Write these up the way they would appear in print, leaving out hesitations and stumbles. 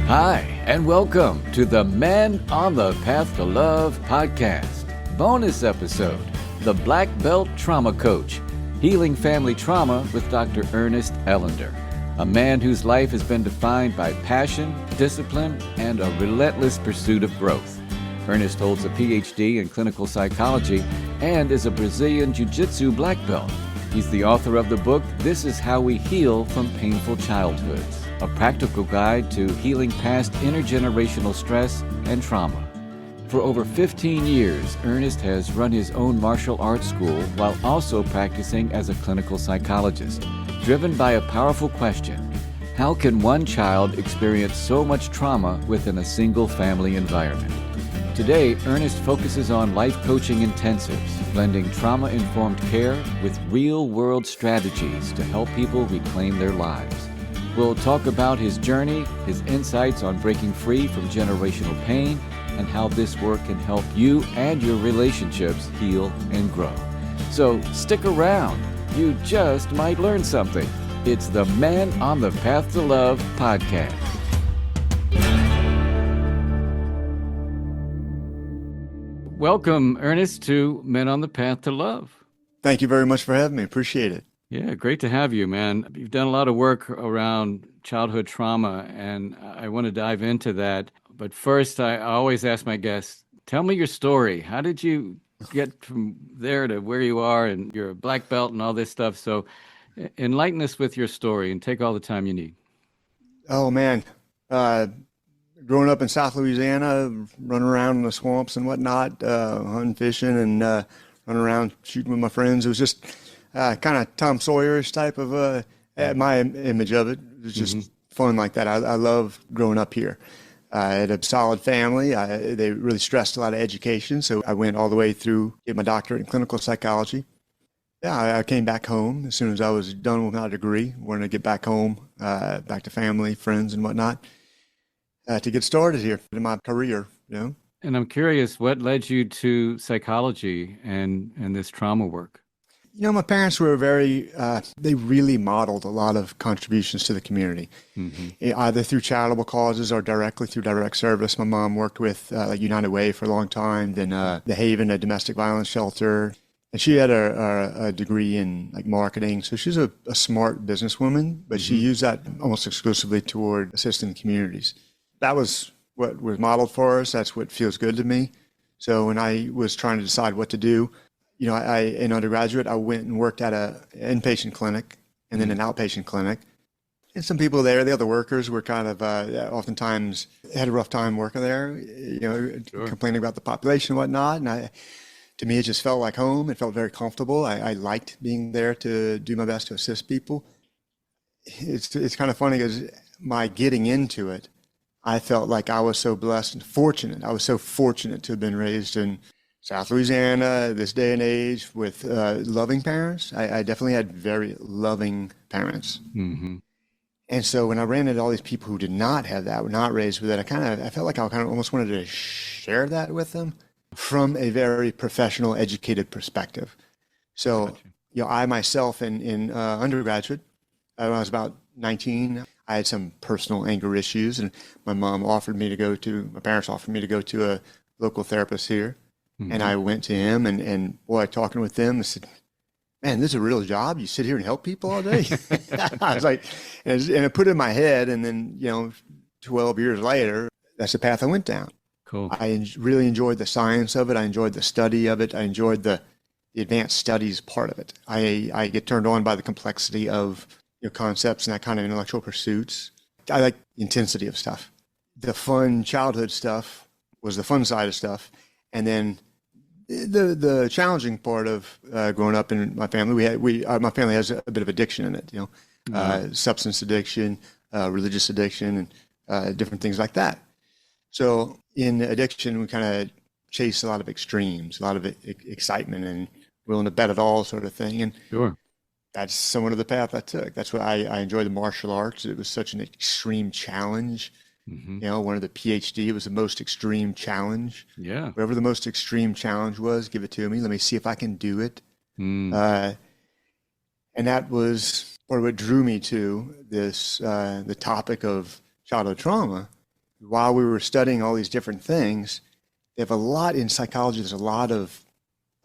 Hi, and welcome to the Men on the Path to Love podcast. Bonus episode, The Black Belt Trauma Coach, Healing Family Trauma with Dr. Ernest Ellender, a man whose life has been defined by passion, discipline, and a relentless pursuit of growth. Ernest holds a PhD in clinical psychology and is a Brazilian Jiu-Jitsu black belt. He's the author of the book, This Is How We Heal from Painful Childhoods, a practical guide to healing past intergenerational stress and trauma. For over 15 years, Ernest has run his own martial arts school while also practicing as a clinical psychologist, driven by a powerful question: how can one child experience so much trauma within a single family environment? Today, Ernest focuses on life coaching intensives, blending trauma-informed care with real-world strategies to help people reclaim their lives. We'll talk about his journey, his insights on breaking free from generational pain, and how this work can help you and your relationships heal and grow. So stick around. You just might learn something. It's the Men on the Path to Love podcast. Welcome, Ernest, to Men on the Path to Love. Thank you very much for having me. Appreciate it. Yeah, great to have you, man. You've done a lot of work around childhood trauma, and I want to dive into that. But first, I always ask my guests, tell me your story. How did you get from there to where you are, and you're a black belt and all this stuff? So enlighten us with your story and take all the time you need. Oh, man. Growing up in South Louisiana, running around in the swamps and whatnot, hunting, fishing, and running around shooting with my friends. It was just kind of Tom Sawyerish type of my image of it. It was just fun like that. I love growing up here. I had a solid family. They really stressed a lot of education, so I went all the way through, get my doctorate in clinical psychology. Yeah, I came back home as soon as I was done with my degree. Wanted to get back home, back to family, friends, and whatnot, to get started here in my career, you know. And I'm curious, what led you to psychology and this trauma work? You know, my parents were they really modeled a lot of contributions to the community, either through charitable causes or directly through direct service. My mom worked with United Way for a long time, then The Haven, a domestic violence shelter. And she had a degree in marketing. So she's a smart businesswoman, but she used that almost exclusively toward assisting communities. That was what was modeled for us. That's what feels good to me. So when I was trying to decide what to do, you know, in undergraduate, I went and worked at an inpatient clinic and then an outpatient clinic. And some people there, the other workers, were kind of oftentimes had a rough time working there, you know, complaining about the population and whatnot. And to me, it just felt like home. It felt very comfortable. I liked being there to do my best to assist people. It's kind of funny because my getting into it, I felt like I was so blessed and fortunate. I was so fortunate to have been raised in South Louisiana, this day and age, with loving parents. I definitely had very loving parents. And so when I ran into all these people who did not have that, were not raised with it, I felt like I kind of almost wanted to share that with them from a very professional, educated perspective. So, you know, I myself in undergraduate, when I was about 19, I had some personal anger issues, and my parents offered me to go to a local therapist here. And I went to him, and boy, talking with them, I said, man, this is a real job. You sit here and help people all day. I was like, and it put it in my head. And then, you know, 12 years later, that's the path I went down. Cool. I really enjoyed the science of it. I enjoyed the study of it. I enjoyed the advanced studies part of it. I get turned on by the complexity of, you know, concepts and that kind of intellectual pursuits. I like the intensity of stuff. The fun childhood stuff was the fun side of stuff. And then the challenging part of growing up in my family, my family has a bit of addiction in it, you know, substance addiction, religious addiction, and different things like that. So in addiction, we kind of chase a lot of extremes, a lot of excitement and willing to bet it all sort of thing. And that's somewhat of the path I took. That's why I enjoy the martial arts. It was such an extreme challenge. You know, one of the PhD was the most extreme challenge. Yeah. Whatever the most extreme challenge was, give it to me. Let me see if I can do it. And that was part of what drew me to this, the topic of childhood trauma, while we were studying all these different things, they have a lot in psychology. There's a lot of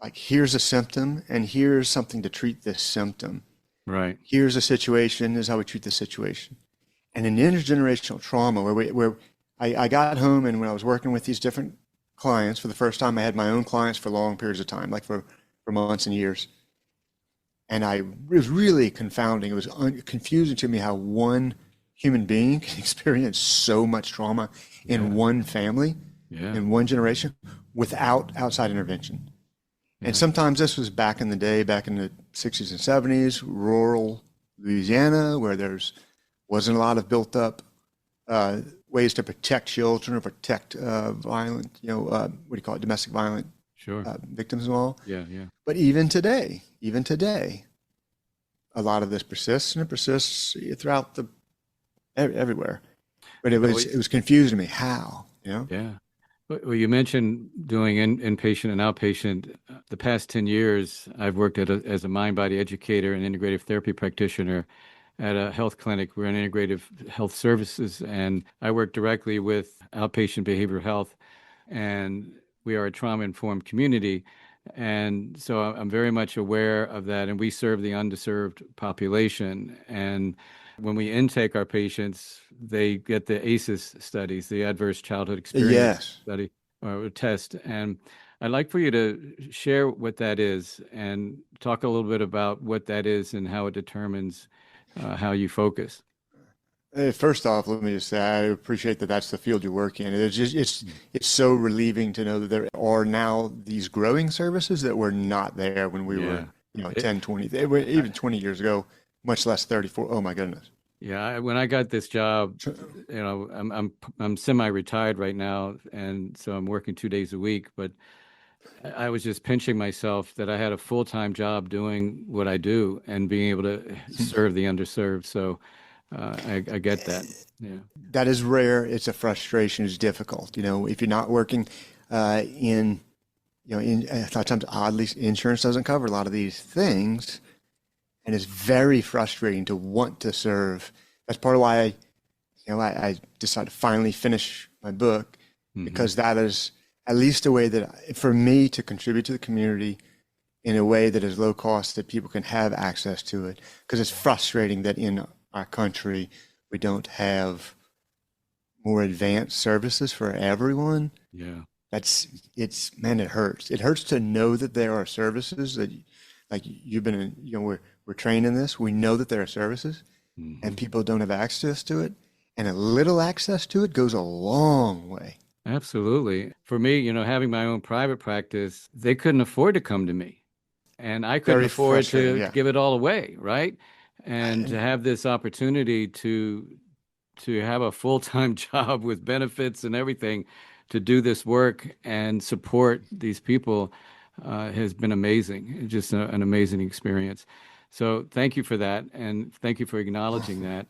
like, here's a symptom and here's something to treat this symptom. Right. Here's a situation, this is how we treat the situation. And in intergenerational trauma, where I got home, and when I was working with these different clients for the first time, I had my own clients for long periods of time, like for months and years. And it was really confounding. It was confusing to me how one human being can experience so much trauma in one family, in one generation, without outside intervention. And sometimes this was back in the day, back in the 60s and 70s, rural Louisiana, where wasn't a lot of built up ways to protect children or protect violent, what do you call it, domestic violent victims and all. Yeah, yeah. But even today, a lot of this persists, and it persists throughout everywhere. But it was confusing to me how, Yeah. Well, you mentioned doing inpatient and outpatient. The past 10 years, I've worked as a mind-body educator and integrative therapy practitioner at a health clinic. We're in integrative health services, and I work directly with outpatient behavioral health, and we are a trauma-informed community. And so I'm very much aware of that, and we serve the underserved population. And when we intake our patients, they get the ACEs studies, the Adverse Childhood Experience study or test. And I'd like for you to share what that is and talk a little bit about what that is and how it determines how you focus. First off, let me just say I appreciate that that's the field you work in. It's so relieving to know that there are now these growing services that were not there when we were 10, 20, even 20 years ago, much less 34. Oh my goodness. Yeah, when I got this job, I'm semi-retired right now, and so I'm working 2 days a week. But I was just pinching myself that I had a full-time job doing what I do and being able to serve the underserved. So I get that. Yeah, that is rare. It's a frustration. It's difficult. If you're not working in a lot of times, oddly, insurance doesn't cover a lot of these things. And it's very frustrating to want to serve. That's part of why I decided to finally finish my book, because that is at least a way that for me to contribute to the community in a way that is low cost, that people can have access to it. Because it's frustrating that in our country, we don't have more advanced services for everyone. Yeah. It hurts. It hurts to know that there are services that, like you've been in, we're trained in this. We know that there are services and people don't have access to it. And a little access to it goes a long way. Absolutely. For me, having my own private practice, they couldn't afford to come to me. And I couldn't afford to give it all away, right? And to have this opportunity to have a full-time job with benefits and everything to do this work and support these people has been amazing. Just an amazing experience. So thank you for that, and thank you for acknowledging that.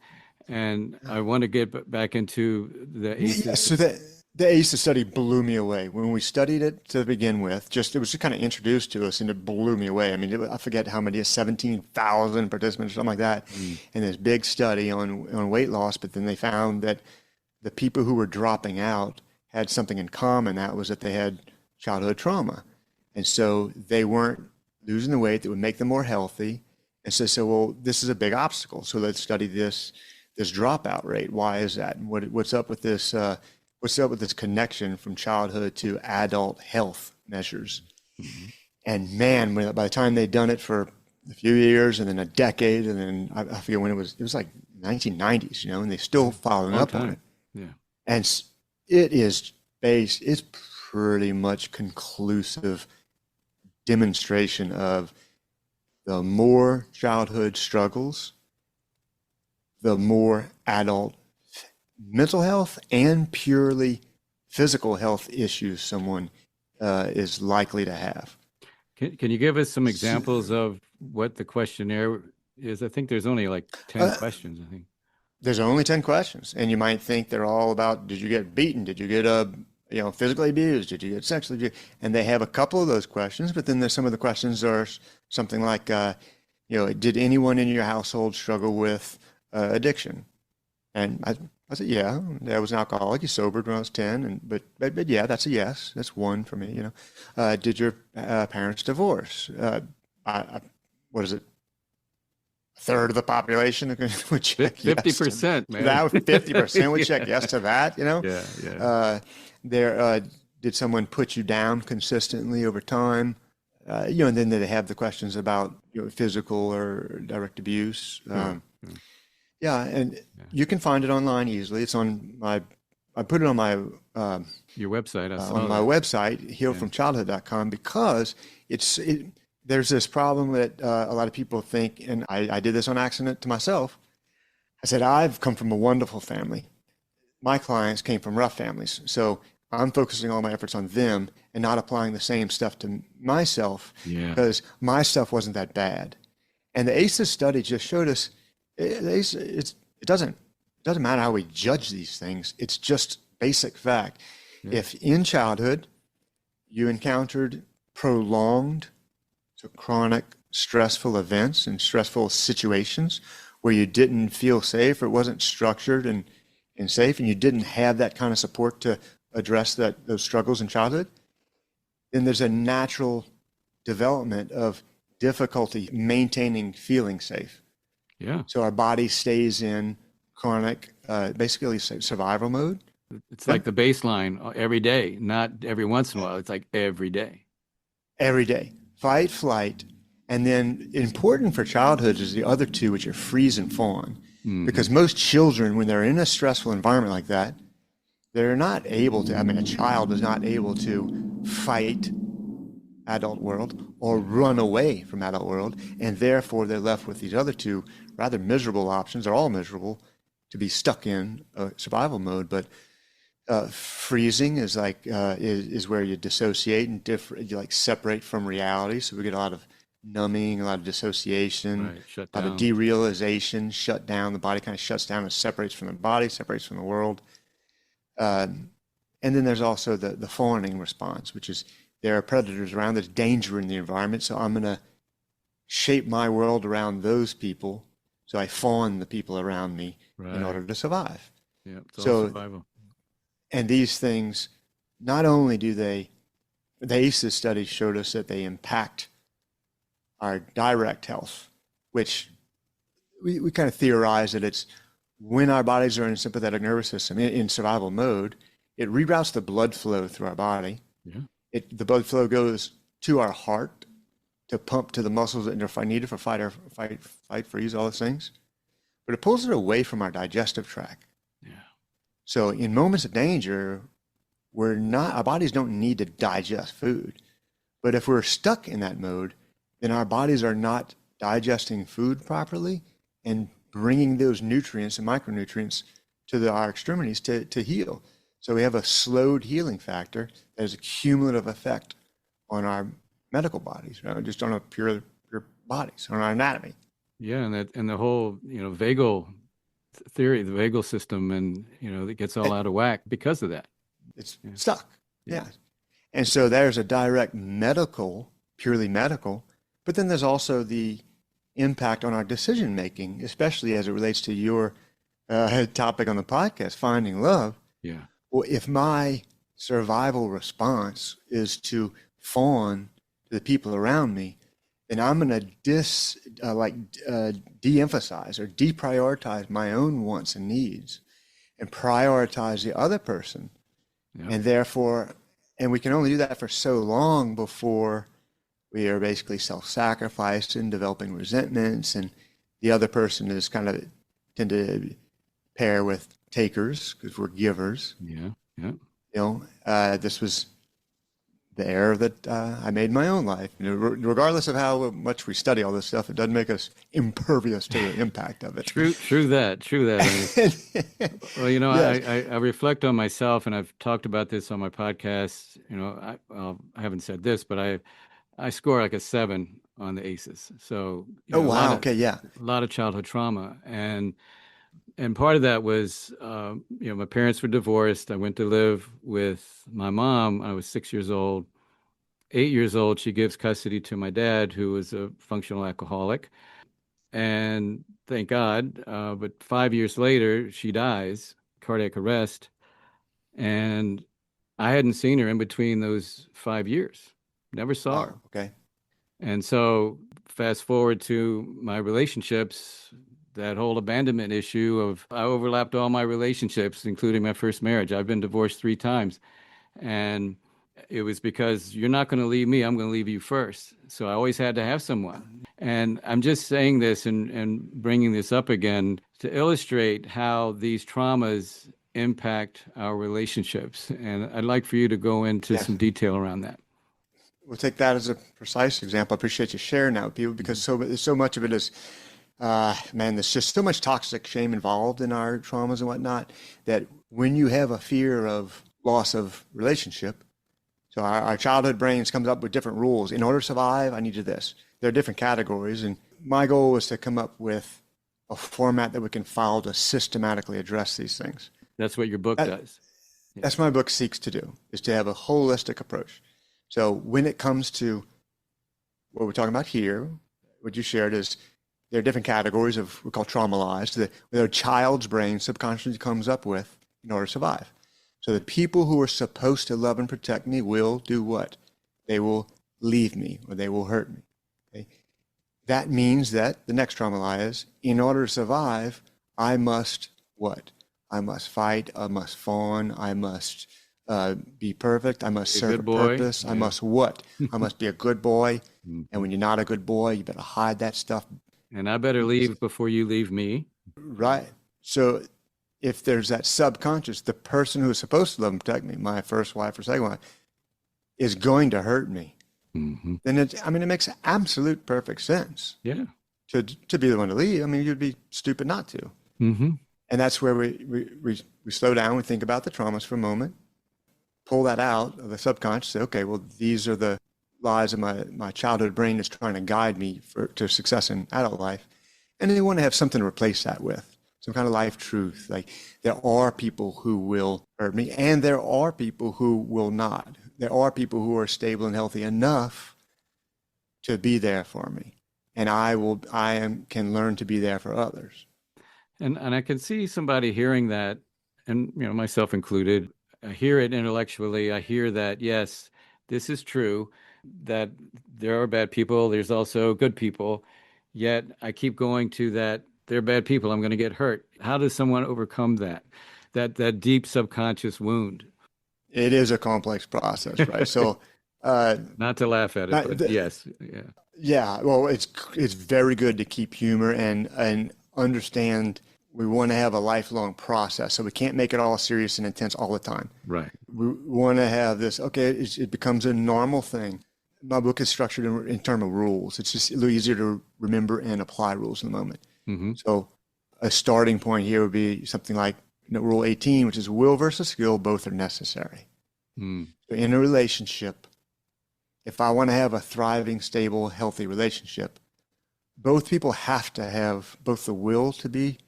And I want to get back into the ACEs. Yeah, so the ACEs study blew me away. When we studied it to begin with, it was just kind of introduced to us, and it blew me away. I mean, I forget how many, 17,000 participants or something like that, in this big study on weight loss. But then they found that the people who were dropping out had something in common. That was that they had childhood trauma. And so they weren't losing the weight that would make them more healthy. And so, well, this is a big obstacle. So let's study this dropout rate. Why is that? And what's up with this? What's up with this connection from childhood to adult health measures? And man, by the time they'd done it for a few years, and then a decade, and then I forget when it was like 1990s, and they still following up on it. Yeah, and it's pretty much conclusive demonstration of the more childhood struggles, the more adult mental health and purely physical health issues someone is likely to have. Can you give us some examples of what the questionnaire is? I think there's only like 10 questions, I think. There's only 10 questions, and you might think they're all about, did you get beaten? Did you get physically abused? Did you get sexually abused? And they have a couple of those questions, but then there's some of the questions are something like, did anyone in your household struggle with addiction? And I I said, yeah, I was an alcoholic. He sobered when I was 10, but yeah, that's a yes. That's one for me, you know. Did your parents divorce? I, what is it? A third of the population would check yes to 50%, man. that. 50% would check Yeah. yes to that, you know. Yeah, yeah. Uh, did someone put you down consistently over time? You know, and then they have the questions about, you know, physical or direct abuse. Sure. Sure. Yeah, and Yeah. you can find it online easily. It's on my, I put it Your website, I on saw my that. website, Yeah. healfromchildhood.com, because there's this problem that a lot of people think, and I did this on accident to myself. I said, I've come from a wonderful family. My clients came from rough families. So I'm focusing all my efforts on them and not applying the same stuff to myself Yeah. because my stuff wasn't that bad. And the ACEs study just showed us it doesn't matter how we judge these things. It's just basic fact. Yeah. If in childhood you encountered prolonged, so chronic stressful events and stressful situations where you didn't feel safe or it wasn't structured and safe, and you didn't have that kind of support to address those struggles in childhood, then there's a natural development of difficulty maintaining feeling safe. Yeah. So our body stays in chronic, basically survival mode. It's like the baseline every day, not every once in a while. It's like every day. Every day, fight, flight. And then important for childhood is the other two, which are freeze and fawn. Mm-hmm. Because most children, when they're in a stressful environment like that, they're not able to, I mean, a child is not able to fight adult world or run away from adult world. And therefore, they're left with these other two rather miserable options. They're all miserable to be stuck in survival mode. But freezing is like is where you dissociate and you like separate from reality. So we get a lot of numbing, a lot of dissociation, Right. Shut a lot of down. derealization, shut down. The body kind of shuts down and separates from the body, separates from the world. And then there's also the fawning response, which is there are predators around. There's danger in the environment, so I'm going to shape my world around those people. So I fawn the people around me Right. in order to survive. Yeah. It's all So, survival. and these things, not only do the ACEs studies showed us that they impact our direct health, which we kind of theorize that it's when our bodies are in sympathetic nervous system, in survival mode, it reroutes the blood flow through our body. Yeah. The blood flow goes to our heart to pump to the muscles that are needed for fight, freeze, all those things. But it pulls it away from our digestive tract. Yeah. So in moments of danger, our bodies don't need to digest food. But if we're stuck in that mode, then our bodies are not digesting food properly and bringing those nutrients and micronutrients to our extremities to heal. So we have a slowed healing factor that has a cumulative effect on our medical bodies, right? Just on our pure bodies, on our anatomy. Yeah, and the whole, vagal theory, the vagal system, and it gets all out of whack because of that. It's Yeah. stuck. Yeah. And so there's a direct purely medical, but then there's also the impact on our decision making, especially as it relates to your topic on the podcast, finding love. Yeah. Well, if my survival response is to fawn to the people around me, then I'm going to de-emphasize or deprioritize my own wants and needs and prioritize the other person. Yeah. And therefore, and we can only do that for so long before we are basically self-sacrificed and developing resentments, and the other person is kind of tend to pair with takers because we're givers. Yeah. Yeah. This was the error that I made in my own life. Regardless of how much we study all this stuff, it doesn't make us impervious to the impact of it. True that. I mean, well, Yes. I reflect on myself, and I've talked about this on my podcast. I haven't said this, but I score like a 7 on the ACEs. So, Oh, wow. Okay. Yeah. a lot of childhood trauma, and part of that was, my parents were divorced. I went to live with my mom. I was 6 years old. 8 years old, she gives custody to my dad, who was a functional alcoholic. And thank God. But 5 years later, she dies cardiac arrest. And I hadn't seen her in between those 5 years. Never saw her. Okay. And so fast forward to my relationships, that whole abandonment issue of I overlapped all my relationships, including my first marriage. I've been divorced 3 times. And it was because you're not going to leave me, I'm going to leave you first. So I always had to have someone. And I'm just saying this and bringing this up again to illustrate how these traumas impact our relationships. And I'd like for you to go into some detail around that. We'll take that as a precise example. I appreciate you sharing that with people because so much of it is, man, there's just so much toxic shame involved in our traumas and whatnot that when you have a fear of loss of relationship, so our childhood brains comes up with different rules. In order to survive, I need to do this. There are different categories, and my goal was to come up with a format that we can follow to systematically address these things. That's what your book does. That's what my book seeks to do, is to have a holistic approach. So when it comes to what we're talking about here, what you shared is there are different categories of what we call traumatized, that a child's brain subconsciously comes up with in order to survive. So the people who are supposed to love and protect me will do what? They will leave me or they will hurt me. Okay? That means that the next trauma lie is, in order to survive, I must what? I must fight, I must fawn, I must be perfect, I must serve a purpose, I must what? I must be a good boy, and when you're not a good boy, you better hide that stuff. And I better leave before you leave me. Right. So if there's that subconscious, the person who is supposed to love and protect me, my first wife or second wife, is going to hurt me, then it makes absolute perfect sense. Yeah. To be the one to leave. I mean, you'd be stupid not to. And that's where we slow down, we think about the traumas for a moment, pull that out of the subconscious, say, okay, well, these are the lies of my childhood brain is trying to guide me to success in adult life. And then you want to have something to replace that with. Some kind of life truth, like there are people who will hurt me and there are people who will not. There are people who are stable and healthy enough to be there for me. And can learn to be there for others. And I can see somebody hearing that, and myself included, I hear it intellectually. I hear that, yes, this is true, that there are bad people. There's also good people. Yet I keep going to that. They're bad people. I'm going to get hurt. How does someone overcome that deep subconscious wound? It is a complex process, right? So, not to laugh at it, but yes, yeah. Yeah, well, it's very good to keep humor and understand we want to have a lifelong process. So we can't make it all serious and intense all the time. Right. We want to have this, okay, it becomes a normal thing. My book is structured in terms of rules. It's just a little easier to remember and apply rules in the moment. So a starting point here would be something like Rule 18, which is will versus skill, both are necessary. So in a relationship, if I want to have a thriving, stable, healthy relationship, both people have to have both the will to be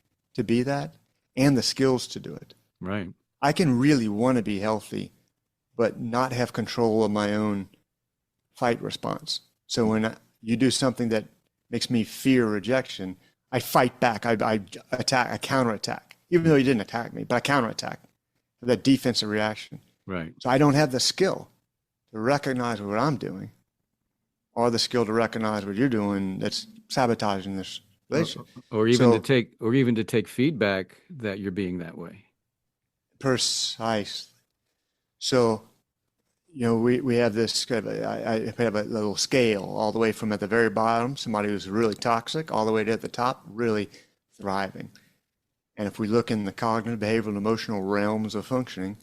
that and the skills to do it. Right. I can really want to be healthy, but not have control of my own fight response. So when you do something that makes me fear rejection, I fight back, I attack, I counterattack, even though you didn't attack me, but I counterattack, that defensive reaction. Right. So I don't have the skill to recognize what I'm doing or the skill to recognize what you're doing that's sabotaging this relationship. Or even to take feedback that you're being that way. Precisely. So, we have this, I have a little scale all the way from at the very bottom, somebody who's really toxic, all the way to at the top, really thriving. And if we look in the cognitive, behavioral, and emotional realms of functioning,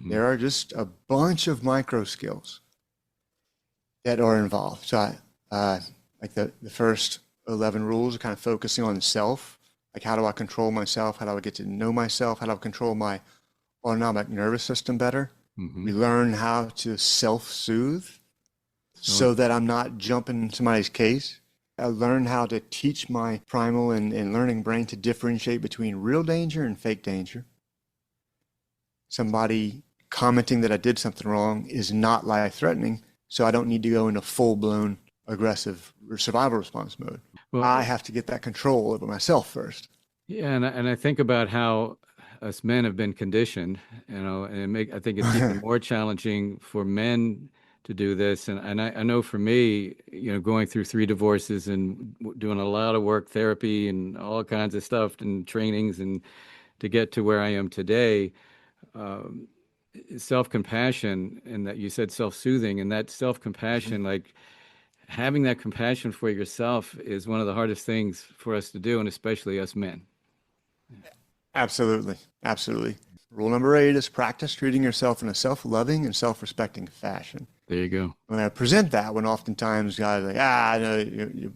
there are just a bunch of micro skills that are involved. So like the first 11 rules are kind of focusing on self, like how do I control myself? How do I get to know myself? How do I control my autonomic nervous system better? We learn how to self-soothe so that I'm not jumping somebody's case. I learn how to teach my primal and learning brain to differentiate between real danger and fake danger. Somebody commenting that I did something wrong is not life-threatening, so I don't need to go into full-blown aggressive survival response mode. Well, I have to get that control over myself first. Yeah, and I think about how us men have been conditioned, and I think it's even more challenging for men to do this. And I know for me, going through 3 divorces and doing a lot of work, therapy and all kinds of stuff and trainings and to get to where I am today, self-compassion, and that you said self-soothing, and that self-compassion, like having that compassion for yourself is one of the hardest things for us to do, and especially us men. Absolutely. Absolutely. Rule number 8 is practice treating yourself in a self-loving and self-respecting fashion. There you go. When I present that, when oftentimes guys are like, no,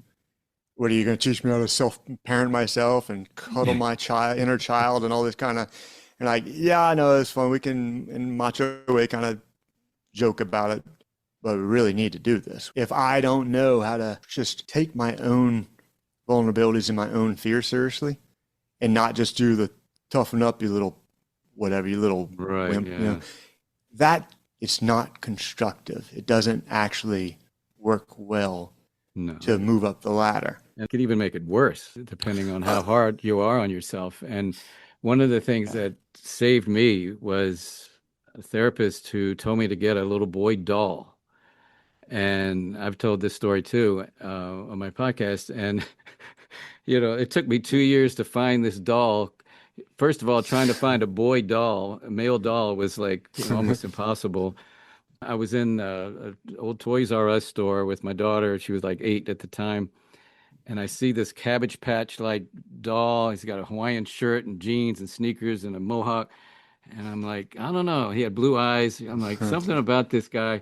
what are you going to teach me how to self-parent myself and cuddle my inner child and all this kind of, and like, yeah, I know it's fun. We can, in macho way, kind of joke about it, but we really need to do this. If I don't know how to just take my own vulnerabilities and my own fear seriously and not just do the toughen up, you little whatever, you little right, wimp, yeah. That it's not constructive. It doesn't actually work well to move up the ladder. It could even make it worse, depending on how hard you are on yourself. And one of the things that saved me was a therapist who told me to get a little boy doll. And I've told this story too on my podcast. And, it took me 2 years to find this doll. First of all, trying to find a boy doll, a male doll, was like almost impossible. I was in an old Toys R Us store with my daughter. She was like 8 at the time. And I see this Cabbage Patch like doll. He's got a Hawaiian shirt and jeans and sneakers and a mohawk. And I'm like, I don't know. He had blue eyes. I'm like, something about this guy.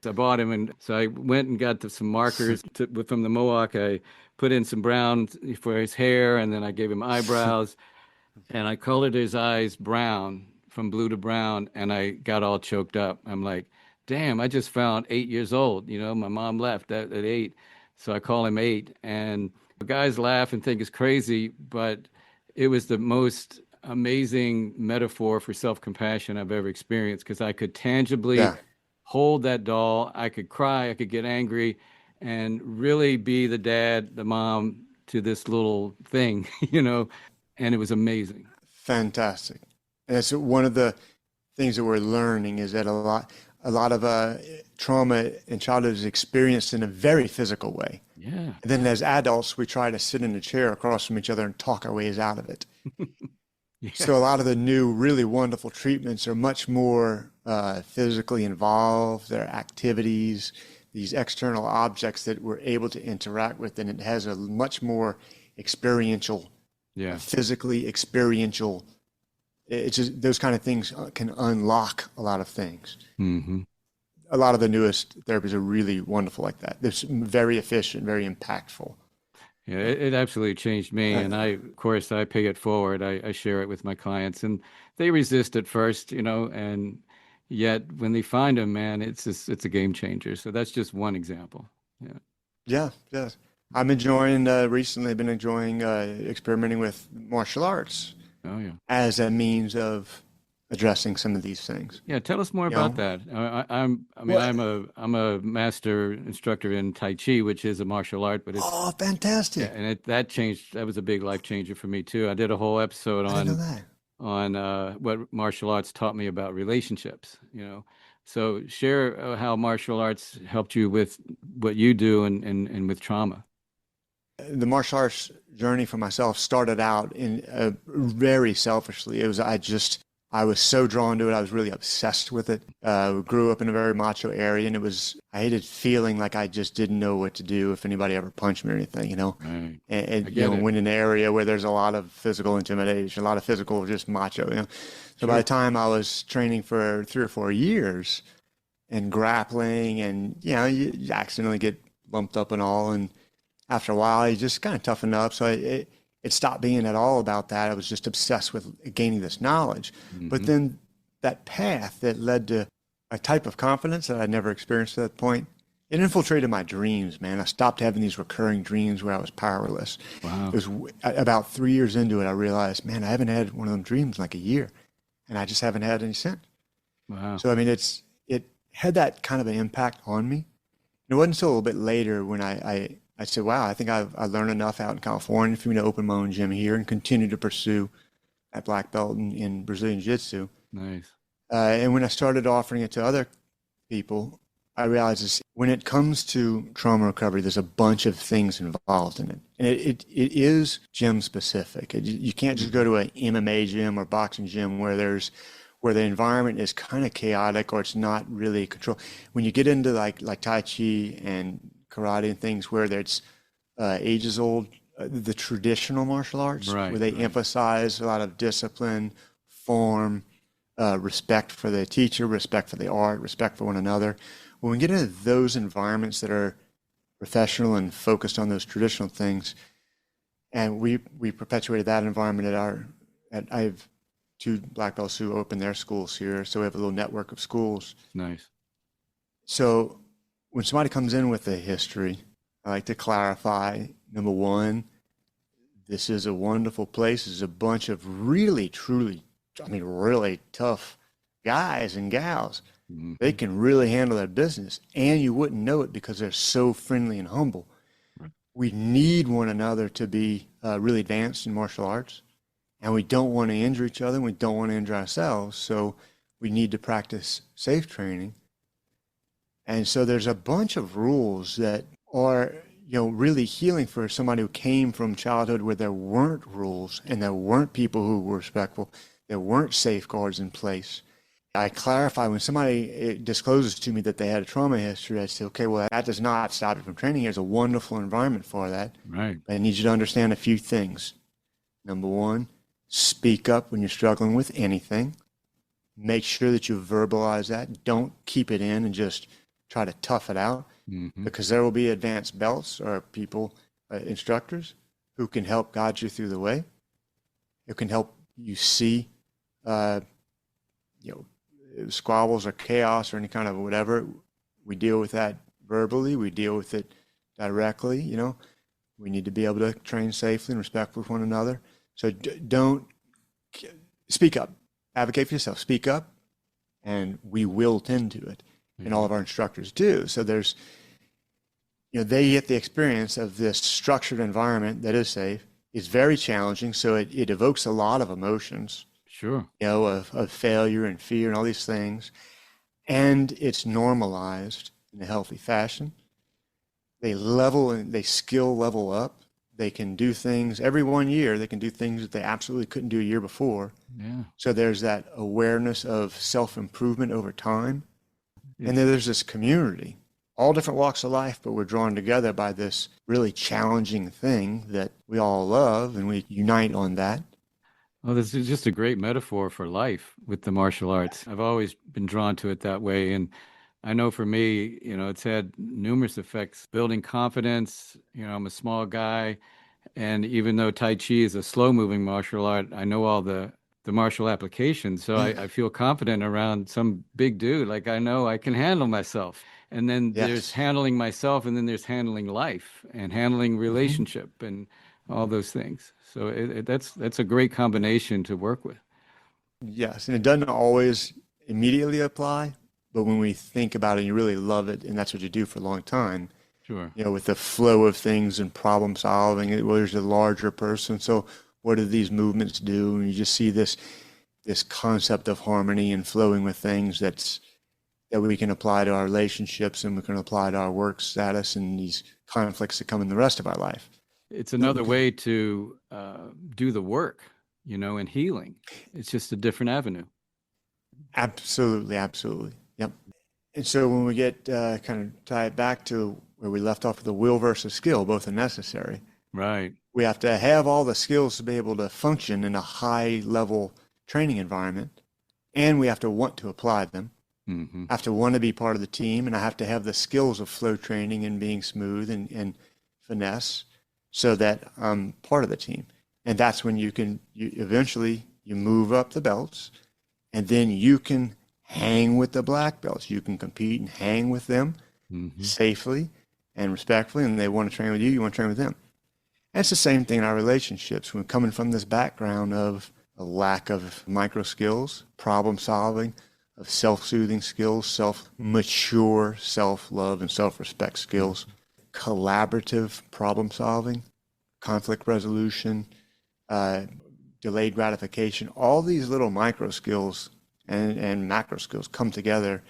So I bought him. And so I went and got some markers from the mohawk. I put in some brown for his hair, and then I gave him eyebrows. And I colored his eyes brown, from blue to brown, and I got all choked up. I'm like, damn, I just found 8 years old. My mom left at 8. So I call him 8, and the guys laugh and think it's crazy, but it was the most amazing metaphor for self-compassion I've ever experienced, because I could tangibly hold that doll. I could cry, I could get angry, and really be the dad, the mom to this little thing, and it was amazing. Fantastic. And it's one of the things that we're learning is that a lot of trauma in childhood is experienced in a very physical way. Yeah. And then as adults, we try to sit in a chair across from each other and talk our ways out of it. Yeah. So a lot of the new, really wonderful treatments are much more physically involved. They're activities, these external objects that we're able to interact with, and it has a much more experiential, physically experiential. It's just those kind of things can unlock a lot of things. Mm-hmm. A lot of the newest therapies are really wonderful like that. They're very efficient, very impactful. Yeah, it absolutely changed me. And of course, I pay it forward. I share it with my clients, and they resist at first, and yet when they find them, man, it's a game changer. So that's just one example. Yeah. I'm enjoying, recently I've been enjoying experimenting with martial arts. Oh, yeah. As a means of addressing some of these things. Yeah, tell us more about that. I'm a master instructor in Tai Chi, which is a martial art, but it's fantastic. Yeah, and that was a big life changer for me too. I did a whole episode on what martial arts taught me about relationships. So share how martial arts helped you with what you do and with trauma. The martial arts journey for myself started out in very selfishly. It was I was so drawn to it. I was really obsessed with it. Grew up in a very macho area, and I hated feeling like I just didn't know what to do if anybody ever punched me or anything, Right. And went in an area where there's a lot of physical intimidation, a lot of physical just macho, So by the time I was training for 3 or 4 years and grappling, and you accidentally get bumped up and all, and after a while, you just kind of toughen up. So it stopped being at all about that. I was just obsessed with gaining this knowledge. Mm-hmm. But then that path that led to a type of confidence that I'd never experienced at that point, it infiltrated my dreams, man. I stopped having these recurring dreams where I was powerless. Wow. It was about 3 years into it, I realized, man, I haven't had one of them dreams in like a year, and I just haven't had any since. Wow. So, I mean, it had that kind of an impact on me. And it wasn't until a little bit later when I said, wow, I think I learned enough out in California for me to open my own gym here and continue to pursue at black belt in Brazilian Jiu-Jitsu. Nice. And when I started offering it to other people, I realized this, when it comes to trauma recovery, there's a bunch of things involved in it. And it is gym specific. You can't just go to an MMA gym or boxing gym where the environment is kind of chaotic or it's not really controlled. When you get into like Tai Chi and karate and things where it's ages old, the traditional martial arts, where they emphasize a lot of discipline, form, respect for the teacher, respect for the art, respect for one another. When we get into those environments that are professional and focused on those traditional things, and we perpetuated that environment I have 2 black belts who opened their schools here, so we have a little network of schools. Nice. So when somebody comes in with a history, I like to clarify, number one, this is a wonderful place. There's a bunch of really, truly, really tough guys and gals. Mm-hmm. They can really handle their business, and you wouldn't know it because they're so friendly and humble. Right. We need one another to be really advanced in martial arts, and we don't want to injure each other, and we don't want to injure ourselves, so we need to practice safe training. And so there's a bunch of rules that are, really healing for somebody who came from childhood where there weren't rules and there weren't people who were respectful, there weren't safeguards in place. I clarify when somebody discloses to me that they had a trauma history, I say, okay, well, that does not stop you from training. There's a wonderful environment for that. Right. But I need you to understand a few things. Number one, speak up when you're struggling with anything. Make sure that you verbalize that. Don't keep it in and just try to tough it out, because there will be advanced belts or people, instructors, who can help guide you through the way. Who can help you see, squabbles or chaos or any kind of whatever. We deal with that verbally. We deal with it directly. We need to be able to train safely and respect with one another. So don't speak up. Advocate for yourself. Speak up, and we will tend to it. And all of our instructors do. So there's, they get the experience of this structured environment that is safe. It's very challenging, so it evokes a lot of emotions. Sure. Of failure and fear and all these things. And it's normalized in a healthy fashion. They skill level up. They can do things every 1 year. They can do things that they absolutely couldn't do a year before. Yeah. So there's that awareness of self-improvement over time. And then there's this community, all different walks of life, but we're drawn together by this really challenging thing that we all love, and we unite on that. Well, this is just a great metaphor for life with the martial arts. I've always been drawn to it that way. And I know for me, it's had numerous effects, building confidence. I'm a small guy. And even though Tai Chi is a slow-moving martial art, I know all the martial applications. So I feel confident around some big dude. Like, I know I can handle myself. And then there's handling myself, and then there's handling life and handling relationship and all those things. So that's a great combination to work with. Yes, and it doesn't always immediately apply, but when we think about it, you really love it, and that's what you do for a long time. Sure. With the flow of things and problem solving, there's a larger person. So what do these movements do? And you just see this concept of harmony and flowing with things that we can apply to our relationships, and we can apply to our work status and these conflicts that come in the rest of our life. It's another way to do the work, and healing. It's just a different avenue. Absolutely, absolutely. Yep. And so when we get kind of tie it back to where we left off with the will versus skill, both are necessary. Right. We have to have all the skills to be able to function in a high-level training environment, and we have to want to apply them. Mm-hmm. I have to want to be part of the team, and I have to have the skills of flow training and being smooth and finesse so that I'm part of the team. And that's when you eventually move up the belts, and then you can hang with the black belts. You can compete and hang with them safely and respectfully, and they want to train with you, you want to train with them. And it's the same thing in our relationships. We're coming from this background of a lack of micro skills, problem solving, of self-soothing skills, mature self-love and self-respect skills, collaborative problem solving, conflict resolution, delayed gratification, all these little micro skills and macro skills come together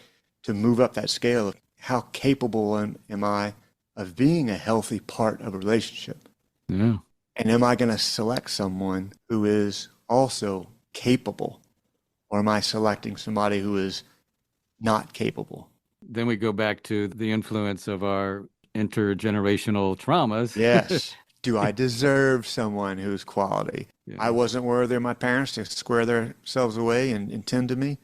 to move up that scale of how capable am I of being a healthy part of a relationship. Yeah. And am I going to select someone who is also capable, or am I selecting somebody who is not capable? Then we go back to the influence of our intergenerational traumas. Yes. Do I deserve someone who's quality? Yeah. I wasn't worthy of my parents to square themselves away and tend to me.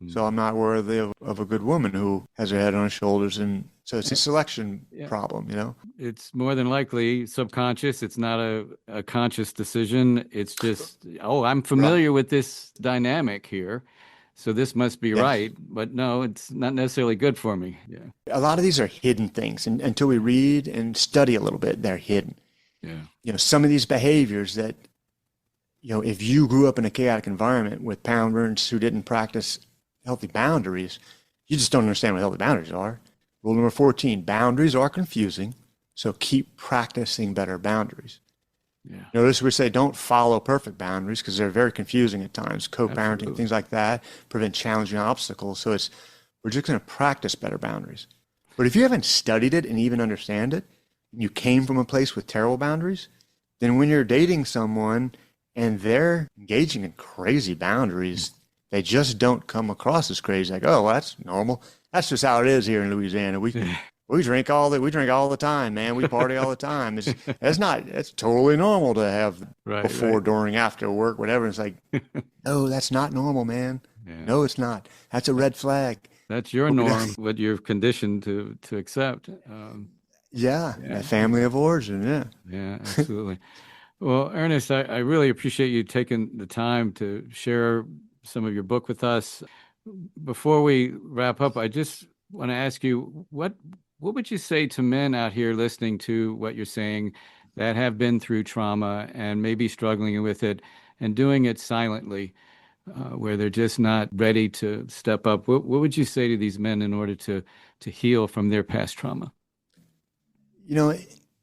So I'm not worthy of a good woman who has her head on her shoulders. And so it's a selection problem, you know? It's more than likely subconscious. It's not a conscious decision. It's just, oh, I'm familiar with this dynamic here, so this must be right. But no, it's not necessarily good for me. Yeah. A lot of these are hidden things. And until we read and study a little bit, they're hidden. Yeah. You know, some of these behaviors that, you know, if you grew up in a chaotic environment with parents who didn't practice healthy boundaries, you just don't understand what healthy boundaries are. Rule number 14, boundaries are confusing, so keep practicing better boundaries. Yeah. Notice we say don't follow perfect boundaries because they're very confusing at times. Co-parenting, Absolutely. things like that, prevent challenging obstacles. So we're just going to practice better boundaries. But if you haven't studied it and even understand it, and you came from a place with terrible boundaries, then when you're dating someone and they're engaging in crazy boundaries, they just don't come across as crazy. Like, oh, well, that's normal. That's just how it is here in Louisiana. We drink all the time, man. We party all the time. It's totally normal to have before, during, after work, whatever. It's like, no, that's not normal, man. Yeah. No, it's not. That's a red flag. That's your norm, what you're conditioned to accept. That family of origin. Yeah, absolutely. Well, Ernest, I really appreciate you taking the time to share some of your book with us. Before we wrap up, I just want to ask you, what would you say to men out here listening to what you're saying that have been through trauma and maybe struggling with it and doing it silently, where they're just not ready to step up? What would you say to these men in order to heal from their past trauma? You know,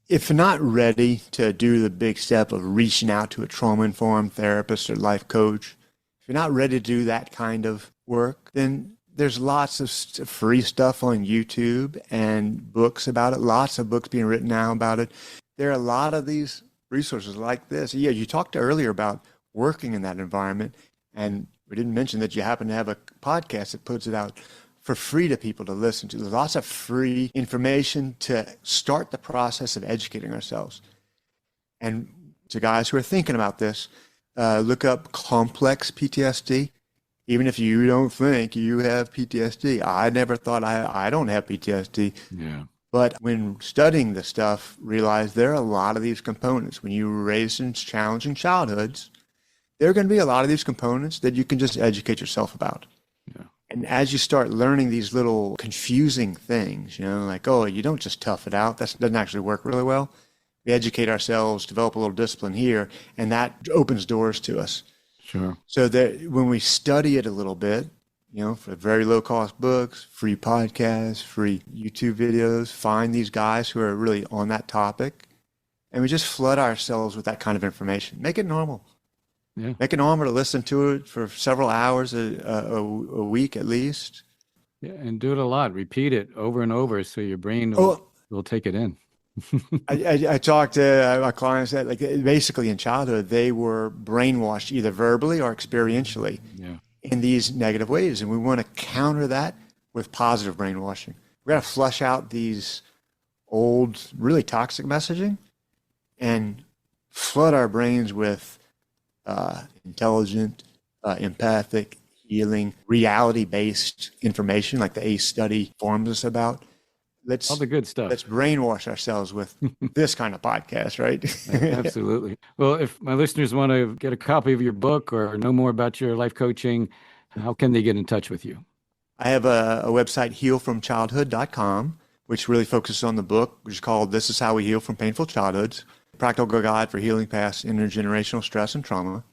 if you're not ready to do the big step of reaching out to a trauma-informed therapist or life coach, if you're not ready to do that kind of work, then there's lots of free stuff on YouTube and books about it, lots of books being written now about it. There are a lot of these resources like this. Yeah, you talked earlier about working in that environment, and we didn't mention that you happen to have a podcast that puts it out for free to people to listen to. There's lots of free information to start the process of educating ourselves. And to guys who are thinking about this, look up complex PTSD. Even if you don't think you have PTSD, I never thought I don't have PTSD. Yeah. But when studying the stuff, realized there are a lot of these components. When you were raised in challenging childhoods, there are going to be a lot of these components that you can just educate yourself about. Yeah. And as you start learning these little confusing things, you know, like, oh, you don't just tough it out. That doesn't actually work really well. We educate ourselves, develop a little discipline here, and that opens doors to us. Sure. So that when we study it a little bit, you know, for very low cost books, free podcasts, free YouTube videos, find these guys who are really on that topic, and we just flood ourselves with that kind of information. Make it normal. Yeah. Make it normal to listen to it for several hours a week at least. Yeah, and do it a lot. Repeat it over and over so your brain will take it in. I talked to my clients that, like, basically in childhood, they were brainwashed either verbally or experientially in these negative ways. And we want to counter that with positive brainwashing. We're going to flush out these old, really toxic messaging and flood our brains with intelligent, empathic, healing, reality-based information like the ACE study informs us about. All the good stuff. Let's brainwash ourselves with this kind of podcast, right? Absolutely. Well, if my listeners want to get a copy of your book or know more about your life coaching, how can they get in touch with you? I have a website, healfromchildhood.com, which really focuses on the book, which is called This Is How We Heal from Painful Childhoods, Practical Guide for Healing Past Intergenerational Stress and Trauma.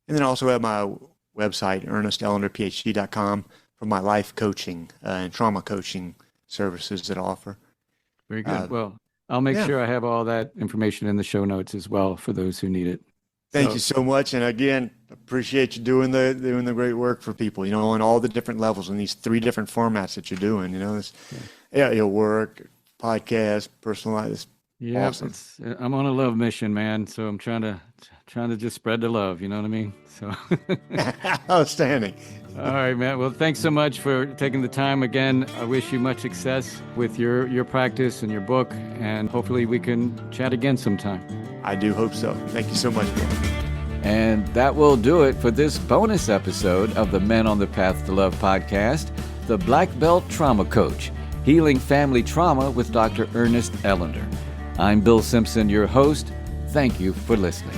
And then I also have my website, ErnestEllenderPhD.com, for my life coaching and trauma coaching services that I offer. Very good. Well, I'll make sure I have all that information in the show notes as well for those who need it. Thank you so much. And again, appreciate you doing the great work for people, on all the different levels in these 3 different formats that you're doing, your work, podcast, personal life. Yeah, awesome. I'm on a love mission, man. So I'm trying to just spread the love. You know what I mean? So Outstanding. All right, man. Well, thanks so much for taking the time again. I wish you much success with your practice and your book, and hopefully we can chat again sometime. I do hope so. Thank you so much, Bill. And that will do it for this bonus episode of the Men on the Path to Love podcast, the Black Belt Trauma Coach, Healing Family Trauma with Dr. Ernest Ellender. I'm Bill Simpson, your host. Thank you for listening.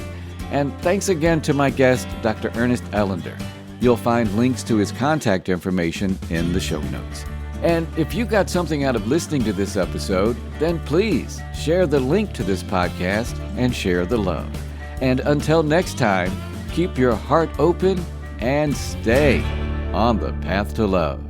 And thanks again to my guest, Dr. Ernest Ellender. You'll find links to his contact information in the show notes. And if you got something out of listening to this episode, then please share the link to this podcast and share the love. And until next time, keep your heart open and stay on the path to love.